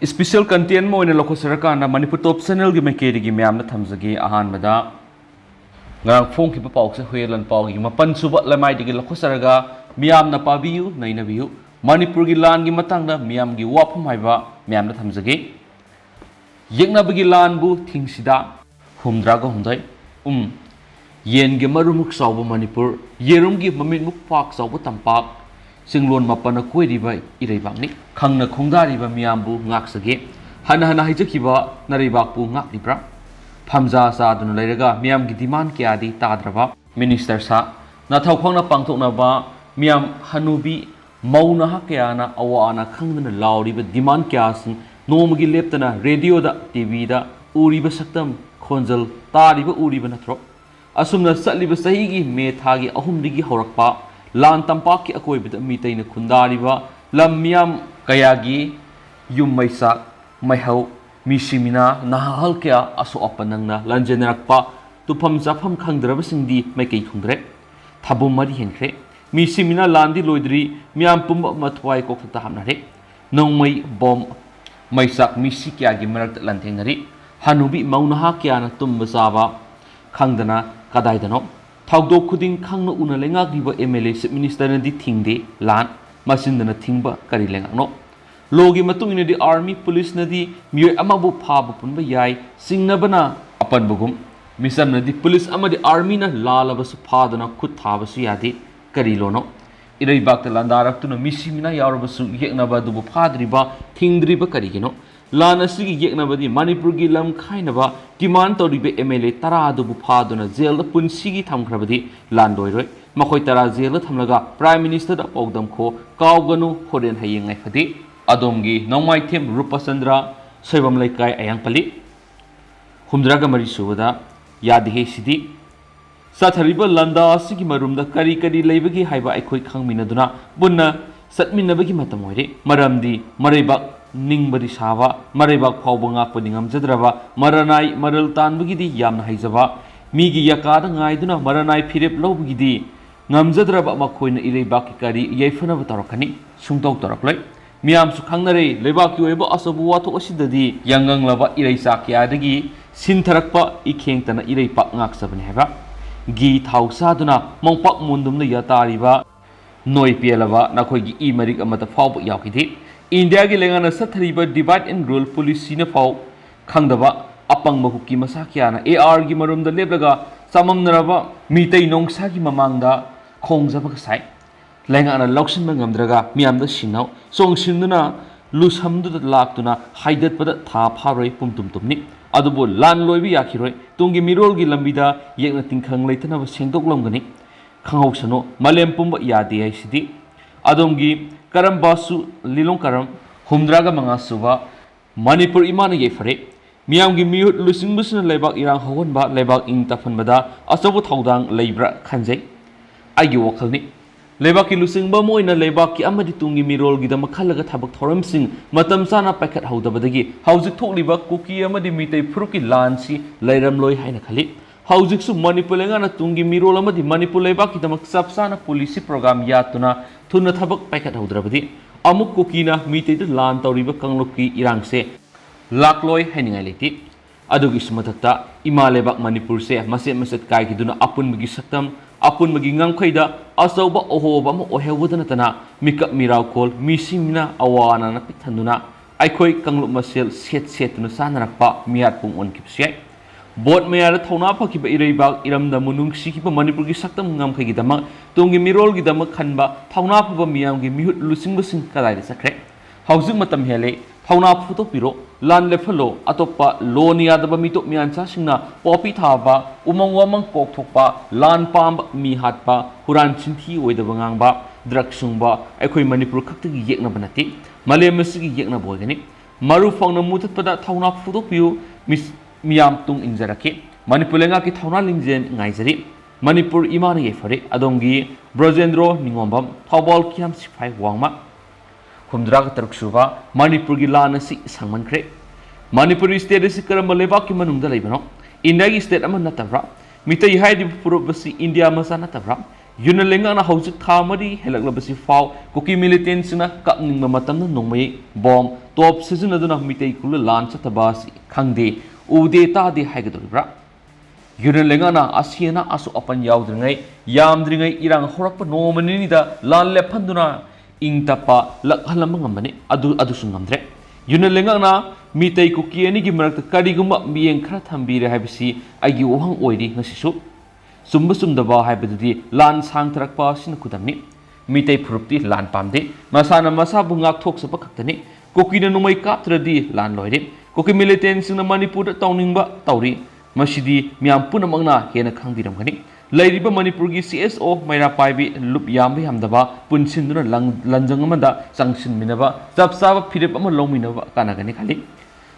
Special content में ओइना लखोसरका ना Manipur top channel की मैकेरी की मैम ना थमजगी अहानबदा ngang phong ki paw se huelan paw gi mapan suba lamai digi lkhosaraga miyam na pabiu naina biu manipur gi lan gi matang da miyam gi wapham haiba miyam na thamjage yekna bagi lan bu thingsida humdra ga humdai yen gi marumuk sawba manipur yerum gi mamit muk pak sawba tampak singlon mapana koi riba irei bangni khangna khongdari ba miyam bu ngaksage hana hana haijakiba narai bak bu ngak dibra Phamza sa dun leiraga miyam gi demand kya di tadraba minister sa na thaukhongna pangthokna ba miyam hanubi mauna ha kya na awana khangna lauri ba demand kya sing nomagi leptana radio da tv da uri ba saktam khonjal tari ba uri ba nathro asumna satli ba sahi gi me thagi ahum digi horakpa lan tampak ki akoi ba mi taina khundari ba lam miyam kaya gi yum maisa maihau Misimina nahal kya aso apanangna lanjenarakpa tupam japam khangdraba singdi maikei khungdre thabum mari henkre misimina landi loidri miam pum mathwai kokta hamnare nongmai bom maisak misi kya gi marak lanthengnari hanubi maunaha kya na tumba saba khangdana kadai dano thawdo khuding khangna una lenga giba mla chief minister na di thingde lan masindana thingba kari lengakno logi matung ina di army police na di miyoy amabu phaba punba yai singnabana apan bugum misam na di police ama di army na lalaba su phadana khut thaba su yadi kari lono irai bakta landarak tu na misimina yaraba su yeknaba dubu phadriba thingdriba kari gino lana sigi yeknaba di manipur gi lam khainaba demand toribe mla tara dubu phaduna jail da punsigi thamkhrabadi landoiroi makhoi tara jail da thamlaga prime minister da pogdam kho kawganu horen hayengai phadi Adomgi Nongmai Them Rupasandra Soibam Laikai Ayangpali Humdraga Mari Subada Yadehe Sidi Sathariba Landa Sigi Marumda Kari Kari Labagi Haiba Aikoi Khangminaduna Bunna Satminabagi Matamoire Maramdi Maribak Ningbadi Sava Maribak Paubanga Pudingam Zadrava Maranai Maral Tanbugidi Yamna Haizava Migi Yakada Ngaiduna Maranai Pirip Lobugidi Namzadraba Makoina Irebaki Kari Yefana Tarakani Sungtok Taraklai Miyam su khangnare lebaki oiba asabu wathok asidadi yangang laba irei sakya dagi sintharakpa ikhengtana irei pak ngak sabani heba gi thausa duna mongpak mundumna yatariba noi pialaba nakhoi gi i marik amata fawb yakidi india gi lengana sathariba divide and rule policy na faw khangdaba apang mahuki masakya na ar gi marumda leblaga samamnaraba mitei nongsa gi mamangda khongjaba sai Lengana Loxin Mangamdraga, Miyamda Shinau, Song Shinduna, Lusamdu Laktuna, Haidat Pada Tap Haroi Pumtum Tumni, Adubo Lan Loibi Yakiroi, Tungi Mirolgi Lambida, Yeknating Kang Layton of Sindok Longani, Kangosano, Malem Pumba Yadehe Sidi, Adongi, Karambasu, Lilong Karam, Humdraga Mangasuva, Manipur Imana Yefare, Miyamgi Mute Lusimbus and Lebak Irang Honba, Lebak in Tafanbada, Asobo Taudang, Labra, Kanze, Ayuwakalni. Lebaki lusingba moina lebaki amadi tungi mirol gida makhalaga thabak thoram sing matam sana packet haudabadagi haujik thokliba kuki amadi mitei fruki lansi lairam loi haina khali haujik su manipulenga na tungi mirol amadi manipul lebaki damak sapsana policy program yatuna thuna thabak packet haudrabadi amuk kuki na mitei de lan tawriba kangloki irangse lakloi hainingai leti adugi sumathakta ima lebak manipur se maset kai giduna apun magi saktam Apun magi ngangkhaida asauba ohoba mo ohewudana tana mikap mirau kol misimna awana na pithanduna aikhoi kanglu masel setuna sanarakpa miat pung on kipsiai bot mayara thona phakiba ireibak iramda munung sikiba manipur gi saktam ngamkhai gi dama tungi mirol gi dama khanba thona phaba miyam gi mihut lusingba sing kadai sakre haujing matam hele thona photo piro lan lefalo atopa lonia daba mitok miancha singna popi thaba umang wamang pok thokpa lan pam mi hatpa huran chinthi oidaba ngangba drug sungba aikhoi manipur khaktagi yekna banati malem masigi yekna boigani maru phangna muthatpada thona photo piu miyam tung injarake manipur lenga ki thona lingjen ngaijari manipur imana yefare adongi brojendro ningombam thawbal kiam sipai wangma Humdraga Taruksuva, Manipur Gilana si Sangmankre. Manipuri state is Karamba Levaki Manunda Lebano. India state Amanatavra. Mita Hidi Purubasi India Masanatavra. Yuna Lengana Hosik Tamari, Helabasi Fow, Cookie Militants in a cutting Mamatana Nome, bomb, top season of Mite Kula Lance Tabas, Kangde, Ude Tadi Hagadura. Yuna Lengana, Asiana, Asu upon Yaudringai, Yam Dringai, Irang Horapa, Nomanida, Lan Lepanduna, Intapa, Lakalamangambani, Adusungamdre. Yuna Lengana, Mite Cookie any Gimer, the Kadiguma, being Kratambira Habisi, Agi Wang Oidi, Nasisu. Sumba Sumdaba Habidi, Lan Sang Trakpa Sinakudami, Mite Prupti, Lan Pamde, Masana Masabunga talks about Katani, Cookie no Mai Katradi, Lan Lloyd, Cookie militants in the Manipur Towningba, Tauri, Mashidi, Miampunamanga, Hena Kangiramani, Lady Manipurgi CSO, Maira Paibi, Lup Yambi Hamdaba, Punsindra, Lanjangamanda, Sanction Minava, Zapsava, Piripama Lominova, Kanagani Kali.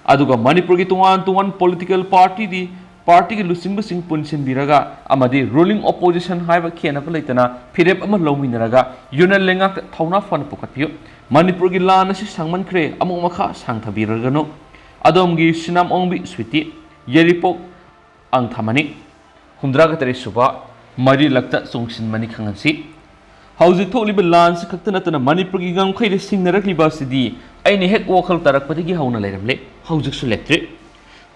Aduga Manipurgi to one political party, Party Lusimba Sing Punsin Biraga, Amadi, ruling opposition Hiva Kianapalatana, Pirep Amalominaraga, Yuna Lenga, Tauna Fon Pokapio, Manipurgi Lana Sangman Cre, Amomaka, Santa Biragano, Adomgi, Sinam Ombi, Sweetie, Yeripok, Angtamani, Hundraga Teresuba, Meirilakta Chongsinbani khanghansi. How's it totally balance, Katanatana, Manipurgi Gang Kai sing directly Basidi, any head walker Tarakpatigi Hauna Lemle, how's it selected?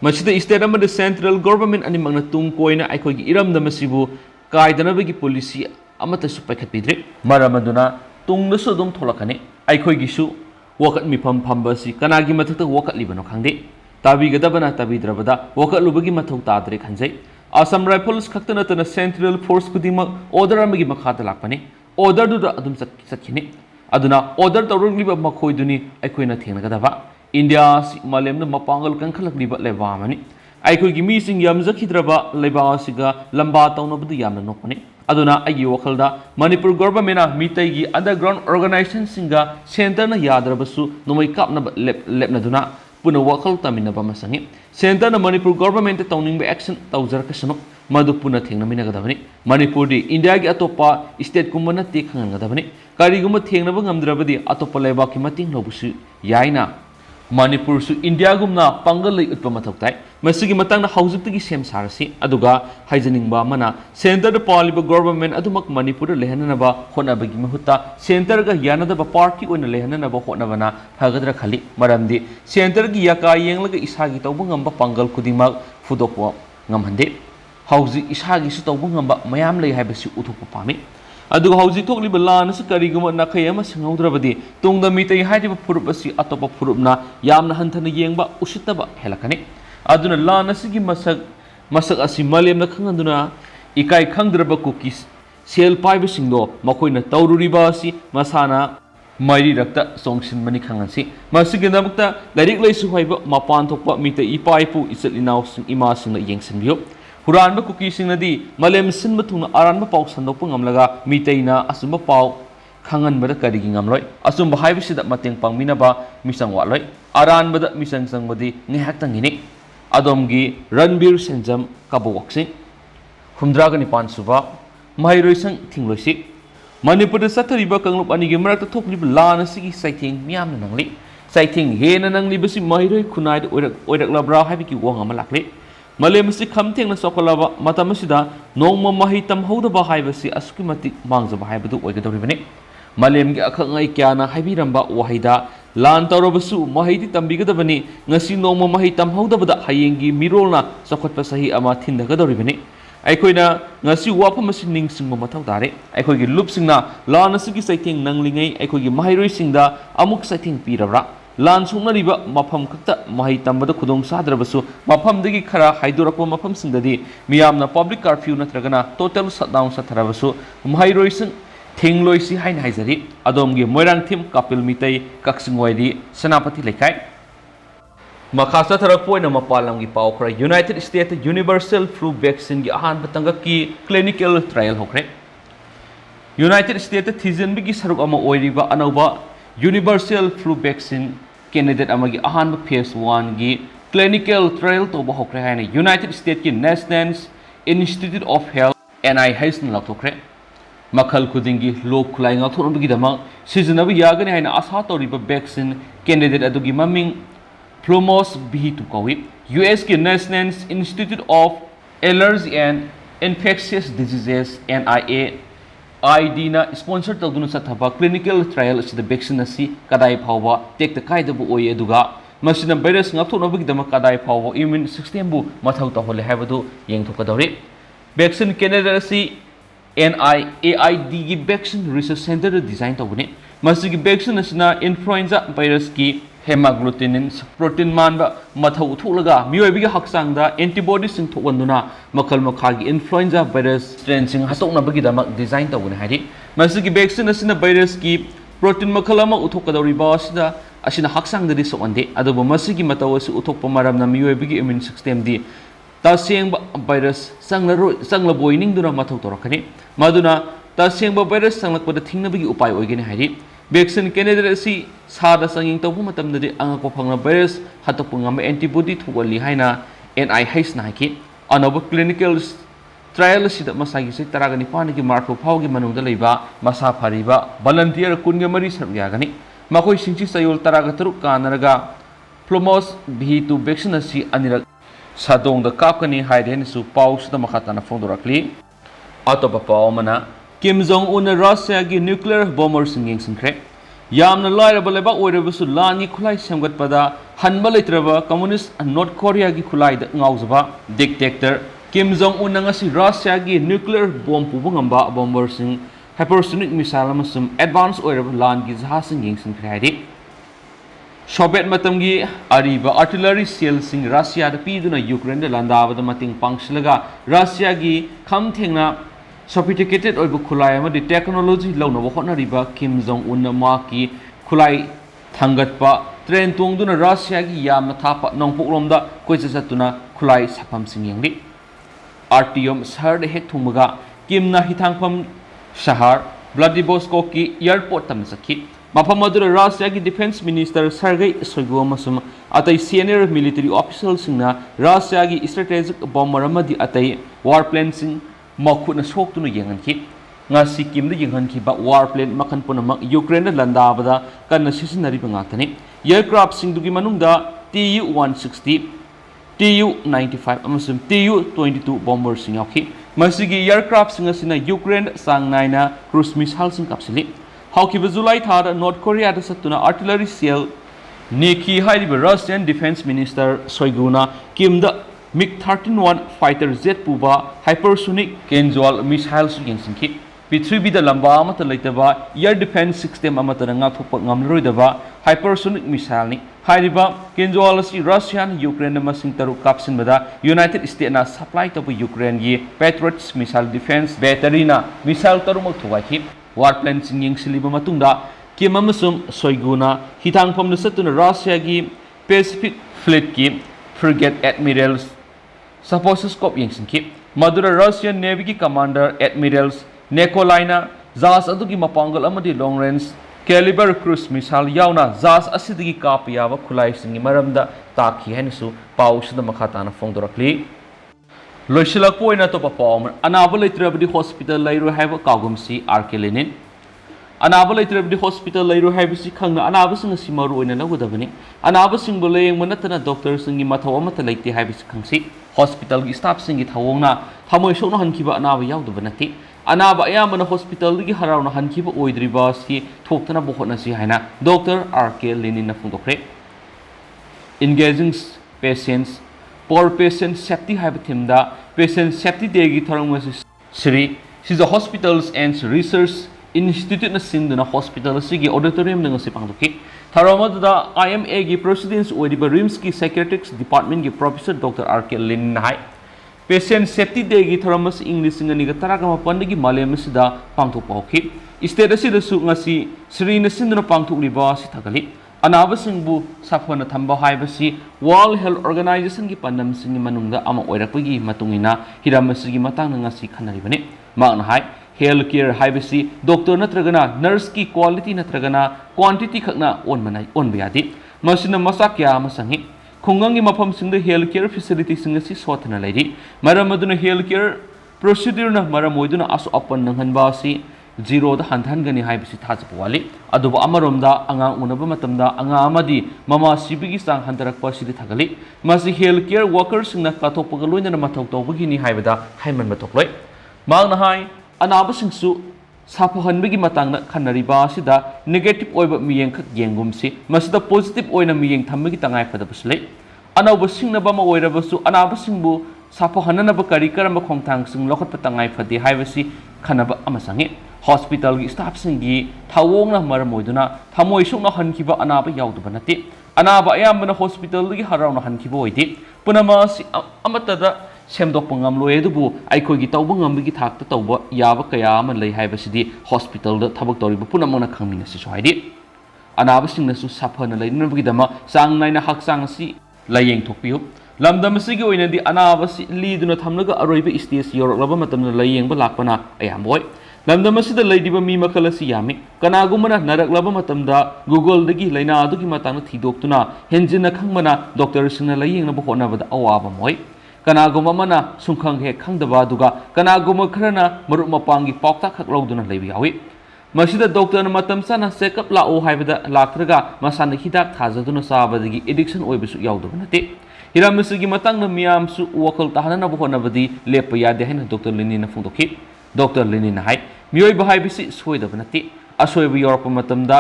Masida state the central government and Magnatum Koina Ikogi Iram the Masibu, Kaidanabagi policy, Amata Supakapidri, Maramaduna, Tung the Sodom Tolakane, Ikogisu, walk at me Pambasi, Kanagi Matata walk at Libano Kande, Tabi Gadabana Tabi Dravada, walk at Lubagi Matota Hanse, Assam Rifles Katanatan Central Force Kudima, Order Amagi Makata Lapane, Order to the Adum Sakini, Aduna, Order the Rugliba Makoiduni, Ikoina Tingadava. India, Malem the Mapangal Kankalakliba Levamani. I could give me sing Yamzakidraba, Lebasiga, Lambata of the Yamanopani. Aduna, Ayuakalda, Manipur Gorbamena, Mitagi, underground organization singer, Sentana Yadrabasu, no make up Lepnaduna, Puna Wakal Tamina Bamasani, Sentana Manipur government towning by action, Tauzer Kasano, Madupuna Tingaminagadavani, Manipur, India Atopa, State Kumana Tikangadavani, Kariguma Tingnabangam Drabadi, Atopa Levaki Nobusu, Yaina. Manipur su India gumna pangal lay utpa mathoktai masigi matangda haujukti sem sarasi aduga haijaningba mana center the poliba government adumak Manipur lehanaba honabagi mahuta center ga yanada party oina lehanaba honabana hagadra khali maramdi center gi yaka yenglaga isagi tawbungamba pangal kudimak fudokwa ngamhande hauji isagi su tawbungamba mayam lay haibasi uthukpa pami aduga hauji thokli balana su kariguma nakhayama singaudravadi tungda mitai haidiba purupasi atopa purupna yamna hanthana yengba usitaba helakani aduna lana sigi masak asi malemna khanganduna ikai khangdraba cookies sel paiba singdo makoina taururiba asi masana Meirilakta Chongsinbani khanghansi masigi namakta larik laisu haiba mapan thokpa mitai ipaipu isalinaw sing ima singna yengsinbio Huranba cookie singnadi, Malem Sinbatuna Aranba Pau Sandopung Amlaga, Mitaina, Asumba Pau, Kangan Bada Kariging Amloy, Asumba Hivisi that Mating Pangminaba, Misang Walloy, Aran Bada Misang Sangwadi, Nihatangini, Adomgi, Ranbir Senjam, Kabawaxing, Humdragani Pansuba, Mairisang Tinglosi, Manipur Satariba Kangup Anigimara to talk little Lana Sigi sighting Miam Nangli, sighting Hena Nangli Basi Mairi Kunai or Labra Haviki Wangamalakli. Malemsi Kamting na Sokolava, Matamasida, no Mahitam Hodaba Hivasi, Askumati Mangza Hibadu Ogadorivani. Malemgi Akangai Kiana, Haviramba, Wahida, Lanta Robasu, Mahiti Tambigadavani, Nasi no Mahitam Hodaba, Hayengi, Mirona, Sokotpasahi Amatin the Gadorivani. Aikoina, Nasi Wapamasining Singmatare, Aikogi Lupsina, Lana Siki sighting Nanglingai, Aikogi Mahiri Singda, Amuk sighting Pirara. Lan Sunariba, Mapam Kata, Mahitamba, Kudong Sadrabasu, Mapam Digi Kara, Hydorako Mapam Singadi, Miyamna public curfew Natragana, total shutdown Satarabasu, Mahairoisan, Tingloisi Hain Haizari, Adomgi, Moirang Tim, Kapil Mitai, Kaksingwadi, Sanapati Lekai. Makasa Tarapo na Mapalangi Paukra, United States Universal Flu Vaccine, Ahan Batangaki, clinical trial Hokre. United States Tizen Bigi Sarukama Oiriba, Anova, Universal Flu Vaccine. Candidate amagi ahan phase 1 gi clinical trial to bahokre haina United States ki National Institute of Health NIH na laktokre makhal khudingi lok khulai nga thon bigi dama season abi yagani haina asa toriba vaccine candidate adugi maming Plumos bihi to kawi US ki National Institute of Allergy and Infectious Diseases NIA ID na sponsor tawduna sathaba clinical trial asida vaccine asi kadai phawba tekta kaidabu oye aduga masina virus ngapthonabagidama kadai phawba immune system bu mathau tawhole haibadu yengthokadori vaccine Canada asi NIAID gi vaccine research center design tawbune masigi vaccine asina influenza virus ki hemagglutinin protein manba mathau thulaga miyoibiga haksangda antibody sing thokanduna makal makhagi influenza virus strain sing hatoknabagidama design tawbune haidi masigi vaccine asina virus ki protein makal ama uthokadoriba asina haksangdadi soande adubu masigi mataw asu uthokpa maramna miyoibigi immune system di tasengba virus sangla boining duna mathau torakani maduna tasengba virus sanglakpada thingnabagi upai oigene haidi vaccine Canada si sada sanging tawbu matamdadi angakpa phangna virus hatokpa ngam antibody thugali haina NIH na ki anaba clinical trial sida masagi se taragani panigi marko phawgi manungda leiba masa phariba volunteer kunga mari sargyagani makoi singchi sayol taraga turuk kanaraga plumos b2 vaccine si anirak sadongda kapkani haiden su pausda makhatana phongdorakli atopa pawmana Kim Jong-un Russia gi nuclear bomber singing singkre yamna lairaba leba oirabasu lani khulai semgatpada hanba leitraba communist North Korea gi khulai da ngaujaba dictator Kim Jong-un ngasi Russia gi nuclear bomb pubu ngamba bomber sing hypersonic missile amasum advanced oiraba lan gi jaha singing singkre haidi Soviet matamgi ariba artillery shell sing Russia da piduna Ukraine da landabada mating pangsilaga Russia gi khamthengna sophisticated oibu khulai amadi technology launaba hotnariba Kim Jong-un na maki khulai thangatpa train tongduna Russia gi yamna thapa nongpoklomda koisa satuna khulai sapham singyangdi Artyom shahar de hek thungmaga Kim na hithangpham shahar Vladivostok ki airport tam sakhi mafam adura Russia gi defense minister Sergei Shoigu amasum atai senior military officials singna Russia gi strategic bomber amadi atai warplane sing makhuna soktuna yenganki ngasi kimda yenghanki ba warplane makhan punamak Ukraine landabada kanna sisinari bangatani aircraft singdugi manungda Tu-160 Tu-95 amasum Tu-22 bombers sing yauki masigi aircraft singasina Ukraine sangnaina cruise missile sing kapsili haukiba July thada North Korea da satuna artillery shell neki hairiba Russian defense minister Shoiguna kimda MiG-31 fighter jet puba hypersonic casual missiles yengsinki Prithvi da lamba amata leitaba air defense system amata nga thokpa ngamloidaba hypersonic missile ni hairiba casual si Russian Ukraine masing taru kapsinbada United States na supply to Ukraine gi Patriot missile defense battery na missile tarumak thuwaki warplane sing yengsiliba matungda Kim amasum Shoiguna hitangpham na satuna Russia gi Pacific fleet ki frigate admirals Supposed scope yengsinki Madura Russian Navy ki commander admirals Nikolina Zas adugi mapangal amadi long range caliber cruise missile yauna Zas asidigi kapiyaba khulai singi maramda takhi henisu pausda makhatana phongdorakli loisilak poina to papawm anaba leitrabdi hospital leiru haiba kagumsi arkelinin anaba leitrabdi hospital leiru haibisi khangna anaba sing si maru oina lagudabani anaba sing boleng manatana doctor singi mathaw amata leite haibisi khangsi hospital gi staff singi thawongna thamoi sokna hankiba anaba yaudaba nati anaba ayamana hospital gi harauna hankiba oidriba si thoktana bohotna si haina Dr. RK Lenin na phungdokre engaging patients for patient safety haib thimda patient safety day gi tharangmasi Sri is the hospitals and research institute na sinduna hospital sigi auditorium na ngasi pangdoki tharamada IMA gi presidents oidiba RIMS ki psychiatrics department gi professor Dr. RK Lenin hai patient safety day gi tharamas English ngani ga taragama pandigi malem sida pangthok pauki state asida su ngasi Sri na sinduna pangthok liba si thagali anaba singbu safana thamba haibasi World Health Organization gi pandam singi manungda ama oirakpagi matungina hiramasi gi matang ngasi khanaribani magna hai healthcare haibasi doctor natragana nurse ki quality natragana quantity khakna onbayadi masina masakya masangi khungangi mafam singda healthcare facility singasi sothana lairi maramaduna healthcare procedure na maramoiduna asu apan nanghanba si zero da hanthan haibasi thajapwali aduba amaromda angang unaba matamda anga amadi mama sibigi sang hantarakpa sidi thagali masi healthcare workers singna kathokpaga loina mathau tawbagi ni haibada haiman matokloi magna hai anaba singsu साफहनबगी matangda khanariba asida negative oiba miyeng khak yengumsi masida positive oina miyeng thammagi tangai fadabus lei anauba singnaba ma oirabasu anaba singbu साफहननब करी करम खोंथांग लौखट तंगाई फदे हाइबसी खनब अमसंगे hospital की staff सिंगी थावोंगना मरम ओइदुना थमोइ सुना हनखिबा अनाब याउदब नते अनाब अयामबना hospital की हराउना हनखिबा ओइदे पुनमासी अमतदा सेमदोक Pangam लोएदुबु आइखोगी तौब ngambigi थाकता तौब याब कया अम लै हाइबसिदि hospital the थबक तौरिब पुनमना खंगमिनसि सोहाइदि अनाब सिंगनसु साफहन लैनबगी दमा सांग नाइना हकसांग सि लायेंग थोकपियु लमदम सिगी ओइनदि अनाबसि लीदुना थमलगा अरोइबे स्टेज योरकलबा मतमना लयेंगबा लाकपना अयामबोय लमदम सिदा लैदिबा मी मखलसि यामि कनागुमना नरकलबा मतमदा गूगल दगी लैना अदुगी मतांग थिदोक्तुना हेंजिना खंगमना डॉक्टर सिंगना लयेंगनबा होनबदा अवाबा मोय कनागुम मना सुंखंग हे खंगदबा दुगा कनागुम खरना मरुप मपांगी पाक्ता खक लौदुना लैबि यावी मसिदा डॉक्टर मतम साना चेकअप लाओ हाइबदा लाक्त्रगा मसाना हिदाक थाजदुना साबदगी एडिक्शन ओइबसु यावदबा नते हिरामसिगी मतंग मियामसु वखल ताहनना होनबदी लेप यादे हैन डॉक्टर लिनीना फोंदोखि डॉक्टर लिनीना हाय मियोय बहाइबिसि सोइदब नते असोइब Europe मतमदा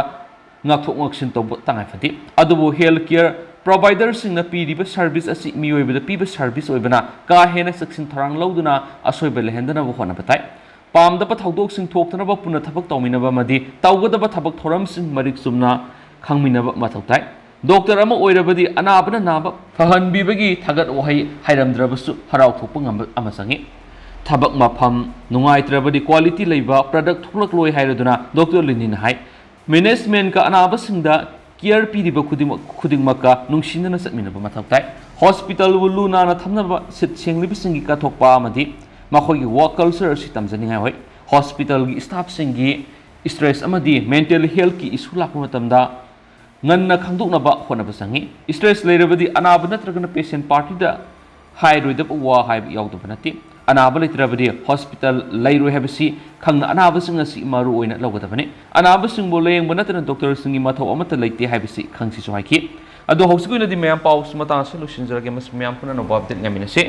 ngakthok ngaksin tawb tangai fadi adubu health care provider singna piriba service asi miyoibada piba service oibana ka hena saksin tharang lauduna asoiba lehendana bo hona batai pamda pa thaudok sing thoktana ba puna thabak tawmina ba madi tawgada ba thabak thoram sing marik sumna khangmina ba mathautai doctor अमा ओइरबदी अनाबना नाबा फहनबीबगी थागत वहै हाइरमद्रबसु हराव थोकप ngam अमा संगे थबक मफम नुंगाइत्रबदी quality लैबा product थोकलक्लोय हाइरदुना डॉक्टर लिनिन हाइ मैनेजमेंट का अनाबा सिंगदा केयर पीरिबा खुदिंगमका नुंगसिनना सतमिनबा मथौताइ हॉस्पिटल वुलुना ना थमनबा सिट सेंगलिबि सिंगी का थोकपा अमदि मखोगी वर्क कल्चर सि तमजनिङाइ होय हॉस्पिटल की स्टाफ सिंगी स्ट्रेस अमदि मेंटल हेल्थ की issue लापा मतमदा ngana khangdoknaba honaba sangi stress leirabadi anaba natragana patient party da hai roidab wa hai yaudaba nati anaba leitrabadi hospital leiroi habasi khangna anaba singa si maru oina logadabane anaba singbo leyeng banatana doctor singi mathau amata leite habasi khangsi so haiki ado hausi koina di mayam paus mata solution jarage mas mayam puna no update ngamina se